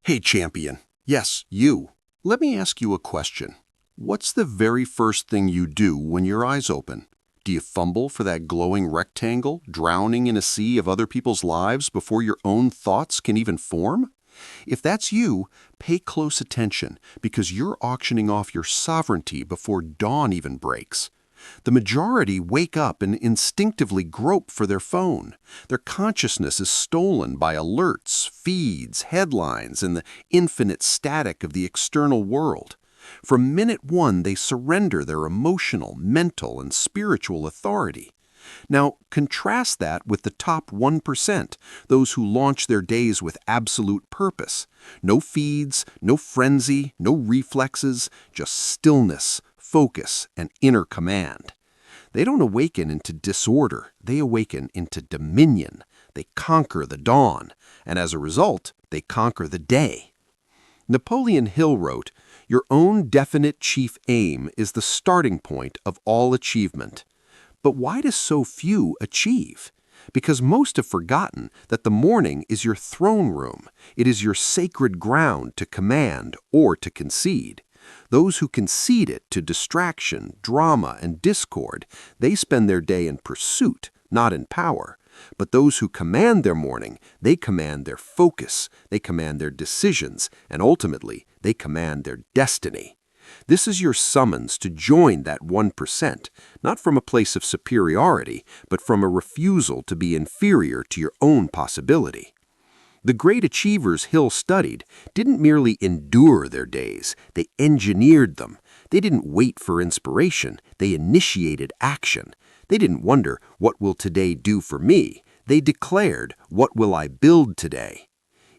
Hey, champion. Yes, you. Let me ask you a question. What's the very first thing you do when your eyes open? Do you fumble for that glowing rectangle, drowning in a sea of other people's lives before your own thoughts can even form? If that's you, pay close attention because you're auctioning off your sovereignty before dawn even breaks. The majority wake up and instinctively grope for their phone. Their consciousness is stolen by alerts, feeds, headlines, and the infinite static of the external world. From minute one, they surrender their emotional, mental, and spiritual authority. Now, contrast that with the top 1%, those who launch their days with absolute purpose. No feeds, no frenzy, no reflexes, just stillness, focus, and inner command. They don't awaken into disorder, they awaken into dominion. They conquer the dawn, and as a result, they conquer the day. Napoleon Hill wrote, "Your own definite chief aim is the starting point of all achievement." But why do so few achieve? Because most have forgotten that the morning is your throne room. It is your sacred ground to command or to concede. Those who concede it to distraction, drama, and discord, they spend their day in pursuit, not in power. But those who command their morning, they command their focus, they command their decisions, and ultimately, they command their destiny. This is your summons to join that 1%, not from a place of superiority, but from a refusal to be inferior to your own possibility. The great achievers Hill studied didn't merely endure their days, they engineered them. They didn't wait for inspiration, they initiated action. They didn't wonder, what will today do for me? They declared, what will I build today?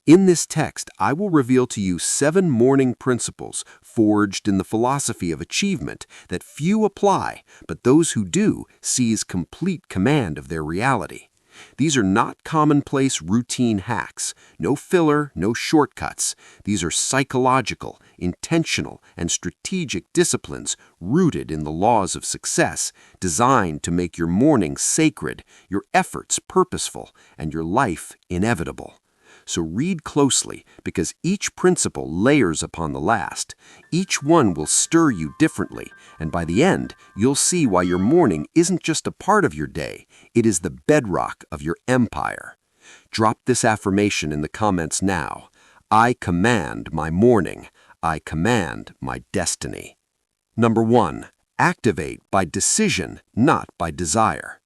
In this text, I will reveal to you 7 morning principles forged in the philosophy of achievement that few apply, but those who do seize complete command of their reality. These are not commonplace routine hacks, no filler, no shortcuts. These are psychological, intentional, and strategic disciplines rooted in the laws of success, designed to make your morning sacred, your efforts purposeful, and your life inevitable. So read closely, because each principle layers upon the last. Each one will stir you differently, and by the end, you'll see why your morning isn't just a part of your day, it is the bedrock of your empire. Drop this affirmation in the comments now. I command my morning. I command my destiny. Number 1. Activate by decision, not by desire.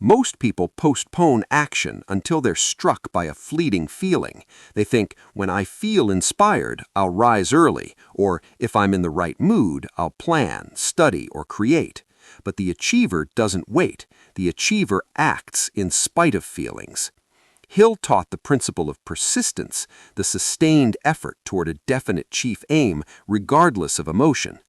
Most people postpone action until they're struck by a fleeting feeling. They think, when I feel inspired, I'll rise early, or if I'm in the right mood, I'll plan, study, or create. But the achiever doesn't wait. The achiever acts in spite of feelings. Hill taught the principle of persistence, the sustained effort toward a definite chief aim, regardless of emotion.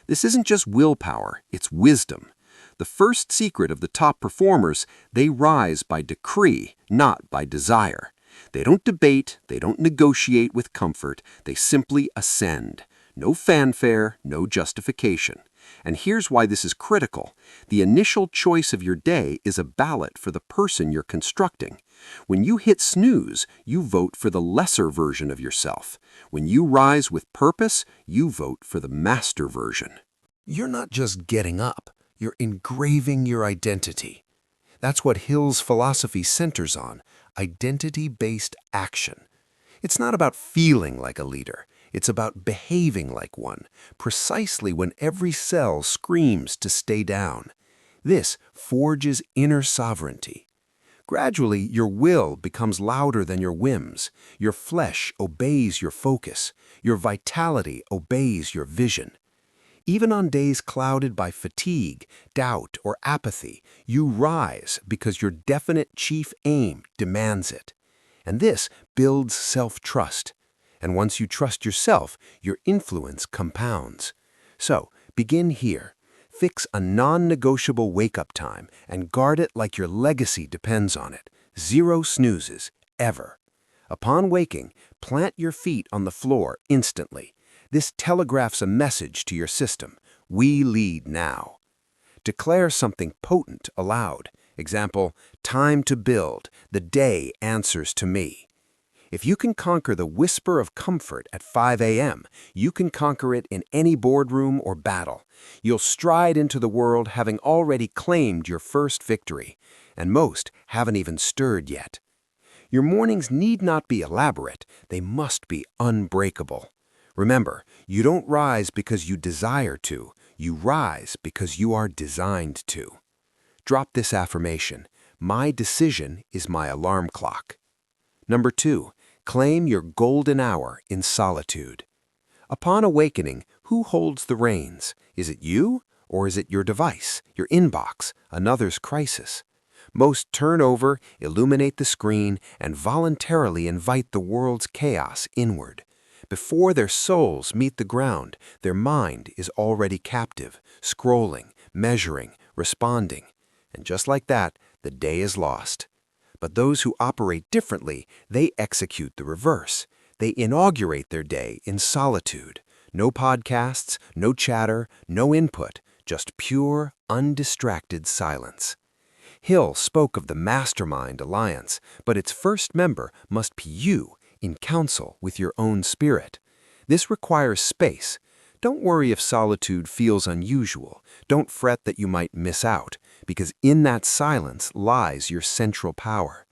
This isn't just willpower, it's wisdom. The first secret of the top performers, they rise by decree, not by desire. They don't debate, they don't negotiate with comfort, they simply ascend. No fanfare, no justification. And here's why this is critical. The initial choice of your day is a ballot for the person you're constructing. When you hit snooze, you vote for the lesser version of yourself. When you rise with purpose, you vote for the master version. You're not just getting up. You're engraving your identity. That's what Hill's philosophy centers on, identity-based action. It's not about feeling like a leader. It's about behaving like one, precisely when every cell screams to stay down. This forges inner sovereignty. Gradually, your will becomes louder than your whims. Your flesh obeys your focus. Your vitality obeys your vision. Even on days clouded by fatigue, doubt, or apathy, you rise because your definite chief aim demands it. And this builds self-trust. And once you trust yourself, your influence compounds. So, begin here. Fix a non-negotiable wake-up time and guard it like your legacy depends on it. 0 snoozes, ever. Upon waking, plant your feet on the floor instantly. This telegraphs a message to your system. We lead now. Declare something potent aloud. Example, time to build. The day answers to me. If you can conquer the whisper of comfort at 5 a.m., you can conquer it in any boardroom or battle. You'll stride into the world having already claimed your first victory, and most haven't even stirred yet. Your mornings need not be elaborate, they must be unbreakable. Remember, you don't rise because you desire to, you rise because you are designed to. Drop this affirmation: my decision is my alarm clock. Number 2, claim your golden hour in solitude. Upon awakening, who holds the reins? Is it you, or is it your device, your inbox, another's crisis? Most turn over, illuminate the screen, and voluntarily invite the world's chaos inward. Before their souls meet the ground, their mind is already captive, scrolling, measuring, responding. And just like that, the day is lost. But those who operate differently, they execute the reverse. They inaugurate their day in solitude. No podcasts, no chatter, no input, just pure, undistracted silence. Hill spoke of the Mastermind Alliance, but its first member must be you, in counsel with your own spirit. This requires space. Don't worry if solitude feels unusual. Don't fret that you might miss out, because in that silence lies your central power.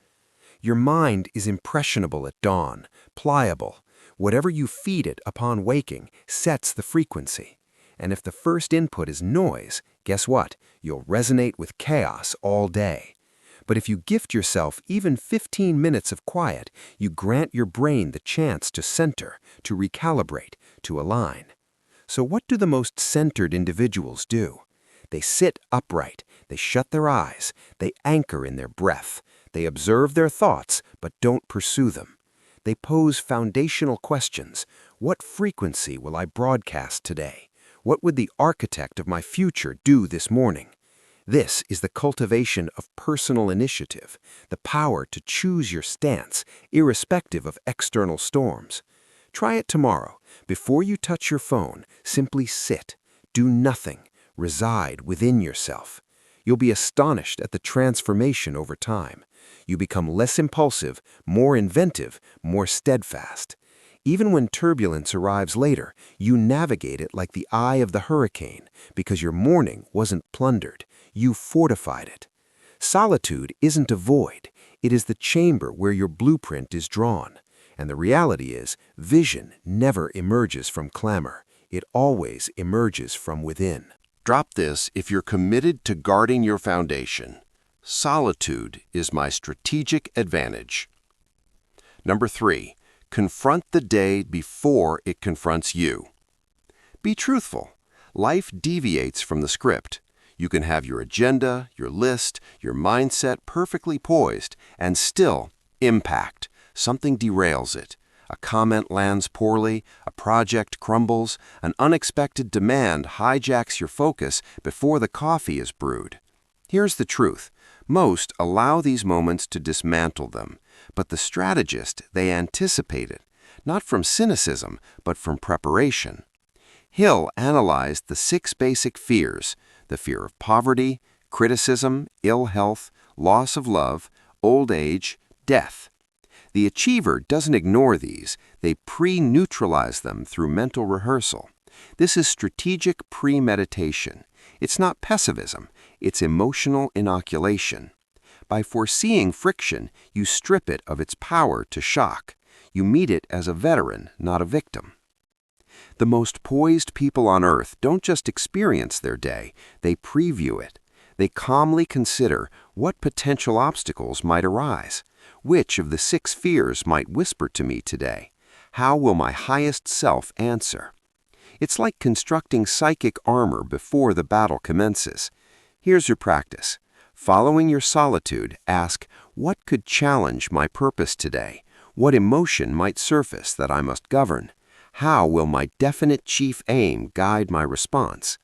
Your mind is impressionable at dawn, pliable. Whatever you feed it upon waking sets the frequency. And if the first input is noise, guess what? You'll resonate with chaos all day. But if you gift yourself even 15 minutes of quiet, you grant your brain the chance to center, to recalibrate, to align. So what do the most centered individuals do? They sit upright, they shut their eyes, they anchor in their breath, they observe their thoughts but don't pursue them. They pose foundational questions. What frequency will I broadcast today? What would the architect of my future do this morning? This is the cultivation of personal initiative, the power to choose your stance, irrespective of external storms. Try it tomorrow. Before you touch your phone, simply sit, do nothing, reside within yourself. You'll be astonished at the transformation over time. You become less impulsive, more inventive, more steadfast. Even when turbulence arrives later, you navigate it like the eye of the hurricane, because your morning wasn't plundered. You fortified it. Solitude isn't a void. It is the chamber where your blueprint is drawn. And the reality is, vision never emerges from clamor. It always emerges from within. Drop this if you're committed to guarding your foundation. Solitude is my strategic advantage. Number 3, confront the day before it confronts you. Be truthful. Life deviates from the script. You can have your agenda, your list, your mindset perfectly poised, and still impact. Something derails it. A comment lands poorly, a project crumbles, an unexpected demand hijacks your focus before the coffee is brewed. Here's the truth. Most allow these moments to dismantle them, but the strategist, they anticipate it, not from cynicism, but from preparation. Hill analyzed the 6 basic fears: the fear of poverty, criticism, ill health, loss of love, old age, death. The achiever doesn't ignore these, they pre-neutralize them through mental rehearsal. This is strategic premeditation. It's not pessimism, it's emotional inoculation. By foreseeing friction, you strip it of its power to shock. You meet it as a veteran, not a victim. The most poised people on earth don't just experience their day, they preview it. They calmly consider what potential obstacles might arise. Which of the 6 fears might whisper to me today? How will my highest self answer? It's like constructing psychic armor before the battle commences. Here's your practice. Following your solitude, ask, what could challenge my purpose today? What emotion might surface that I must govern? How will my definite chief aim guide my response?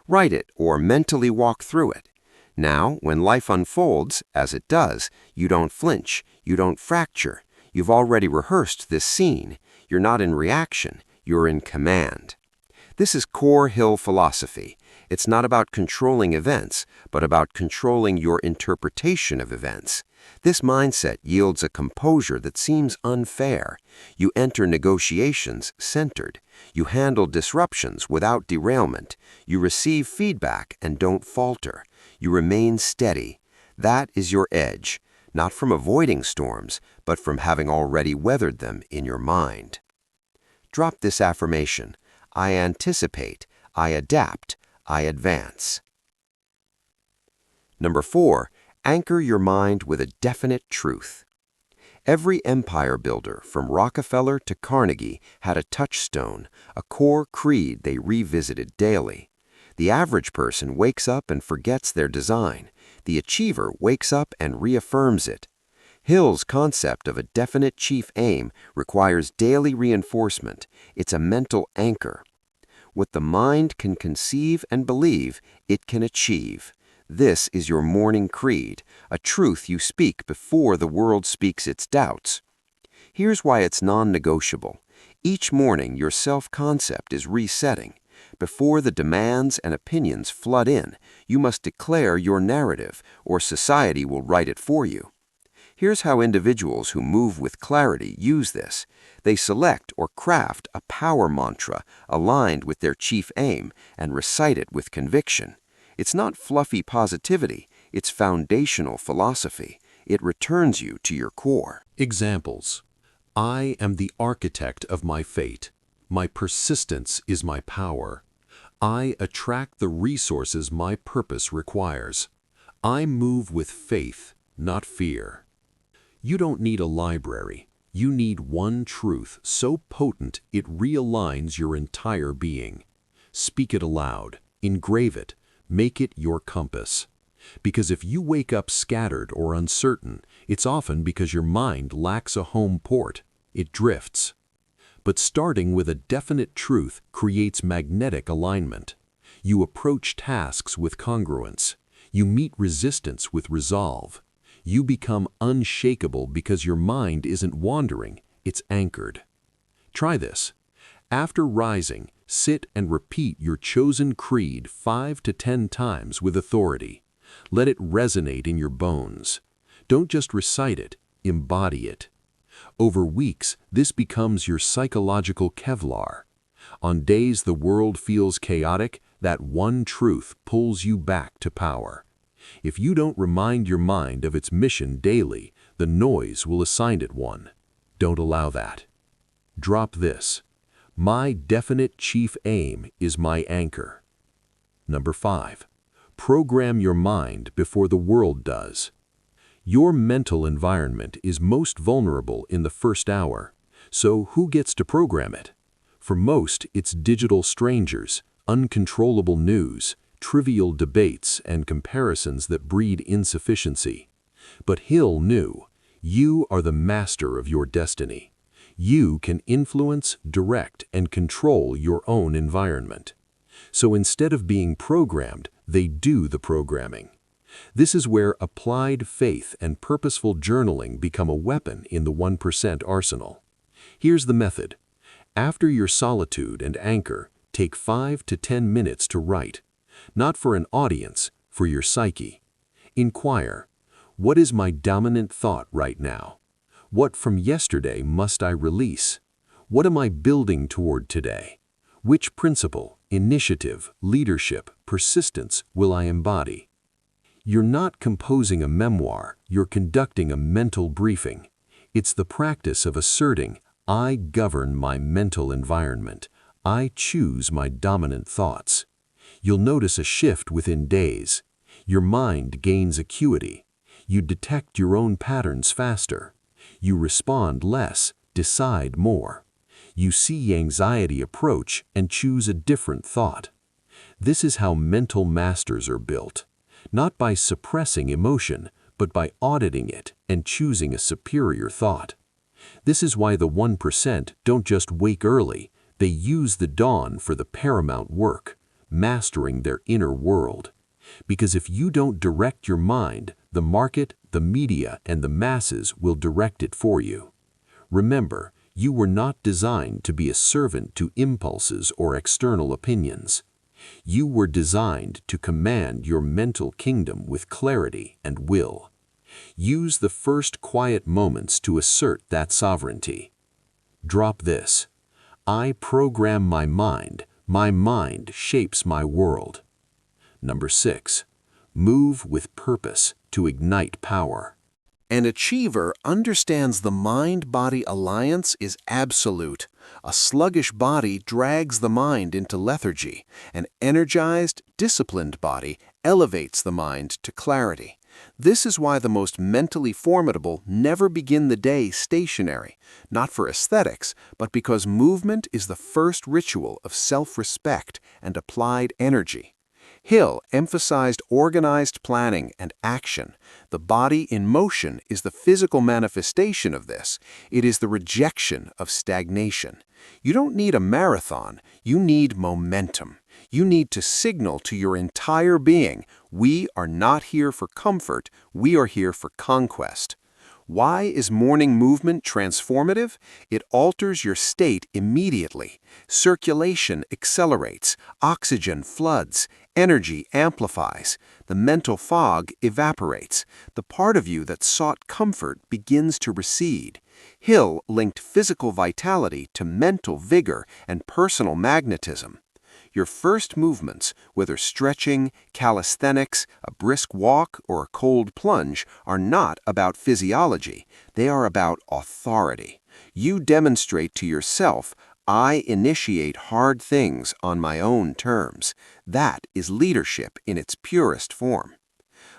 Write it or mentally walk through it. Now, when life unfolds, as it does, you don't flinch, you don't fracture. You've already rehearsed this scene. You're not in reaction, you're in command. This is core Hill philosophy. It's not about controlling events, but about controlling your interpretation of events. This mindset yields a composure that seems unfair. You enter negotiations centered. You handle disruptions without derailment. You receive feedback and don't falter. You remain steady. That is your edge, not from avoiding storms, but from having already weathered them in your mind. Drop this affirmation. I anticipate, I adapt, I advance. Number 4, anchor your mind with a definite truth. Every empire builder, from Rockefeller to Carnegie, had a touchstone, a core creed they revisited daily. The average person wakes up and forgets their design. The achiever wakes up and reaffirms it. Hill's concept of a definite chief aim requires daily reinforcement. It's a mental anchor. What the mind can conceive and believe, it can achieve. This is your morning creed, a truth you speak before the world speaks its doubts. Here's why it's non-negotiable. Each morning, your self-concept is resetting. Before the demands and opinions flood in, you must declare your narrative, or society will write it for you. Here's how individuals who move with clarity use this. They select or craft a power mantra aligned with their chief aim and recite it with conviction. It's not fluffy positivity, it's foundational philosophy. It returns you to your core. Examples. I am the architect of my fate. My persistence is my power. I attract the resources my purpose requires. I move with faith, not fear. You don't need a library. You need one truth so potent it realigns your entire being. Speak it aloud. Engrave it. Make it your compass. Because if you wake up scattered or uncertain, it's often because your mind lacks a home port. It drifts. But starting with a definite truth creates magnetic alignment. You approach tasks with congruence. You meet resistance with resolve. You become unshakable because your mind isn't wandering, it's anchored. Try this. After rising, sit and repeat your chosen creed 5 to 10 times with authority. Let it resonate in your bones. Don't just recite it, embody it. Over weeks, this becomes your psychological Kevlar. On days the world feels chaotic, that one truth pulls you back to power. If you don't remind your mind of its mission daily, the noise will assign it one. Don't allow that. Drop this. My definite chief aim is my anchor. Number 5. Program your mind before the world does. Your mental environment is most vulnerable in the first hour, so who gets to program it? For most, it's digital strangers, uncontrollable news, trivial debates, and comparisons that breed insufficiency. But Hill knew, you are the master of your destiny. You can influence, direct, and control your own environment. So instead of being programmed, they do the programming. This is where applied faith and purposeful journaling become a weapon in the 1% arsenal. Here's the method. After your solitude and anchor, take 5 to 10 minutes to write. Not for an audience, for your psyche. Inquire, what is my dominant thought right now? What from yesterday must I release? What am I building toward today? Which principle, initiative, leadership, persistence will I embody? You're not composing a memoir, you're conducting a mental briefing. It's the practice of asserting, I govern my mental environment. I choose my dominant thoughts. You'll notice a shift within days. Your mind gains acuity. You detect your own patterns faster. You respond less, decide more. You see anxiety approach and choose a different thought. This is how mental masters are built. Not by suppressing emotion, but by auditing it and choosing a superior thought. This is why the 1% don't just wake early, they use the dawn for the paramount work, mastering their inner world. Because if you don't direct your mind, the market, the media, and the masses will direct it for you. Remember, you were not designed to be a servant to impulses or external opinions. You were designed to command your mental kingdom with clarity and will. Use the first quiet moments to assert that sovereignty. Drop this. I program my mind shapes my world. Number 6. Move with purpose to ignite power. An achiever understands the mind-body alliance is absolute. A sluggish body drags the mind into lethargy. An energized, disciplined body elevates the mind to clarity. This is why the most mentally formidable never begin the day stationary, not for aesthetics, but because movement is the first ritual of self-respect and applied energy. Hill emphasized organized planning and action. The body in motion is the physical manifestation of this. It is the rejection of stagnation. You don't need a marathon, you need momentum. You need to signal to your entire being, we are not here for comfort, we are here for conquest. Why is morning movement transformative? It alters your state immediately. Circulation accelerates, oxygen floods, energy amplifies, the mental fog evaporates, the part of you that sought comfort begins to recede. Hill linked physical vitality to mental vigor and personal magnetism. Your first movements, whether stretching, calisthenics, a brisk walk, or a cold plunge, are not about physiology. They are about authority. You demonstrate to yourself, I initiate hard things on my own terms. That is leadership in its purest form.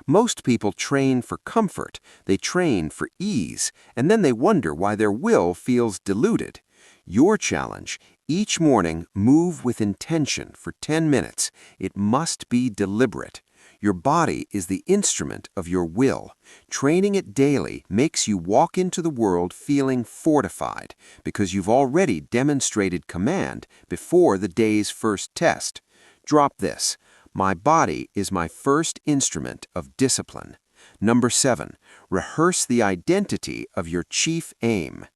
Most people train for comfort, they train for ease, and then they wonder why their will feels diluted. Your challenge, each morning move with intention for 10 minutes. It must be deliberate. Your body is the instrument of your will. Training it daily makes you walk into the world feeling fortified because you've already demonstrated command before the day's first test. Drop this. My body is my first instrument of discipline. Number 7. Rehearse the identity of your chief aim.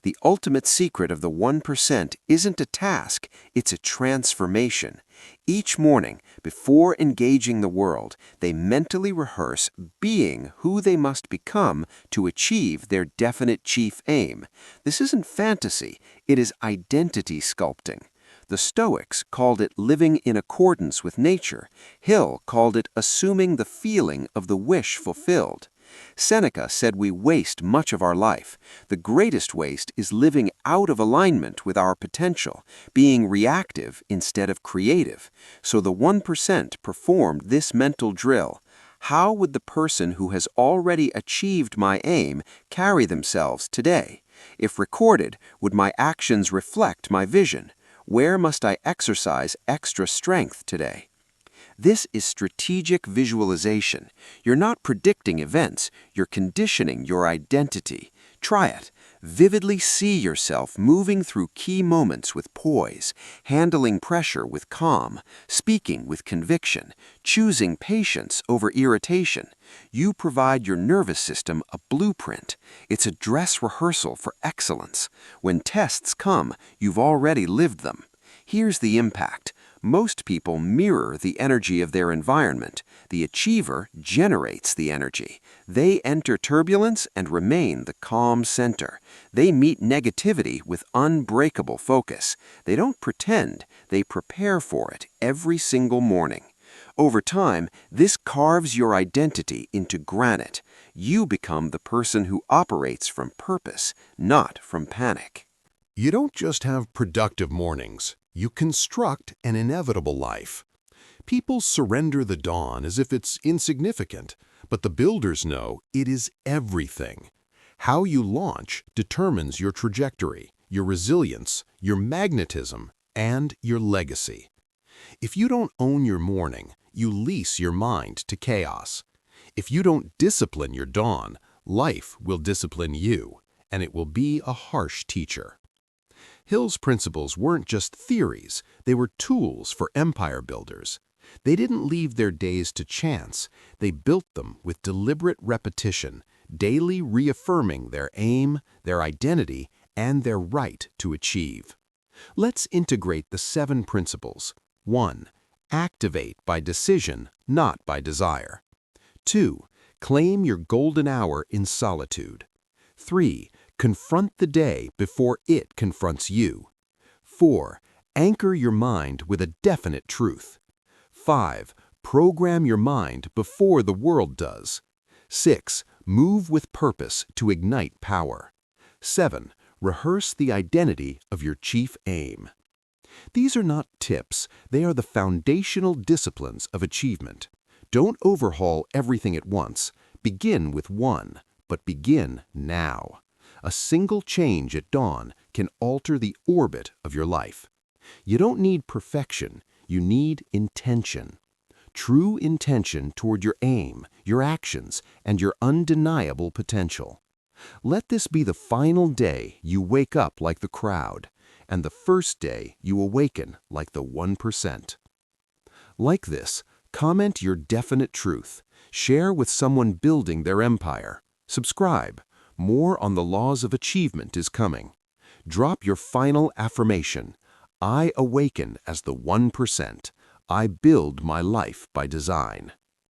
The ultimate secret of the 1% isn't a task, it's a transformation. Each morning, before engaging the world, they mentally rehearse being who they must become to achieve their definite chief aim. This isn't fantasy, it is identity sculpting. The Stoics called it living in accordance with nature. Hill called it assuming the feeling of the wish fulfilled. Seneca said we waste much of our life. The greatest waste is living out of alignment with our potential, being reactive instead of creative. So the 1% performed this mental drill. How would the person who has already achieved my aim carry themselves today? If recorded, would my actions reflect my vision? Where must I exercise extra strength today? This is strategic visualization. You're not predicting events, you're conditioning your identity. Try it. Vividly see yourself moving through key moments with poise, handling pressure with calm, speaking with conviction, choosing patience over irritation. You provide your nervous system a blueprint. It's a dress rehearsal for excellence. When tests come, you've already lived them. Here's the impact. Most people mirror the energy of their environment. The achiever generates the energy. They enter turbulence and remain the calm center. They meet negativity with unbreakable focus. They don't pretend, they prepare for it every single morning. Over time, this carves your identity into granite. You become the person who operates from purpose, not from panic. You don't just have productive mornings. You construct an inevitable life. People surrender the dawn as if it's insignificant, but the builders know it is everything. How you launch determines your trajectory, your resilience, your magnetism, and your legacy. If you don't own your morning, you lease your mind to chaos. If you don't discipline your dawn, life will discipline you, and it will be a harsh teacher. Hill's principles weren't just theories, they were tools for empire builders. They didn't leave their days to chance, they built them with deliberate repetition, daily reaffirming their aim, their identity, and their right to achieve. Let's integrate the 7 principles. 1. Activate by decision, not by desire. 2. Claim your golden hour in solitude. 3. Confront the day before it confronts you. 4. Anchor your mind with a definite truth. 5. Program your mind before the world does. 6. Move with purpose to ignite power. 7. Rehearse the identity of your chief aim. These are not tips, they are the foundational disciplines of achievement. Don't overhaul everything at once. Begin with one, but begin now. A single change at dawn can alter the orbit of your life. You don't need perfection, you need intention. True intention toward your aim, your actions, and your undeniable potential. Let this be the final day you wake up like the crowd, and the first day you awaken like the 1%. Like this, comment your definite truth. Share with someone building their empire. Subscribe. More on the laws of achievement is coming. Drop your final affirmation. I awaken as the 1%. I build my life by design.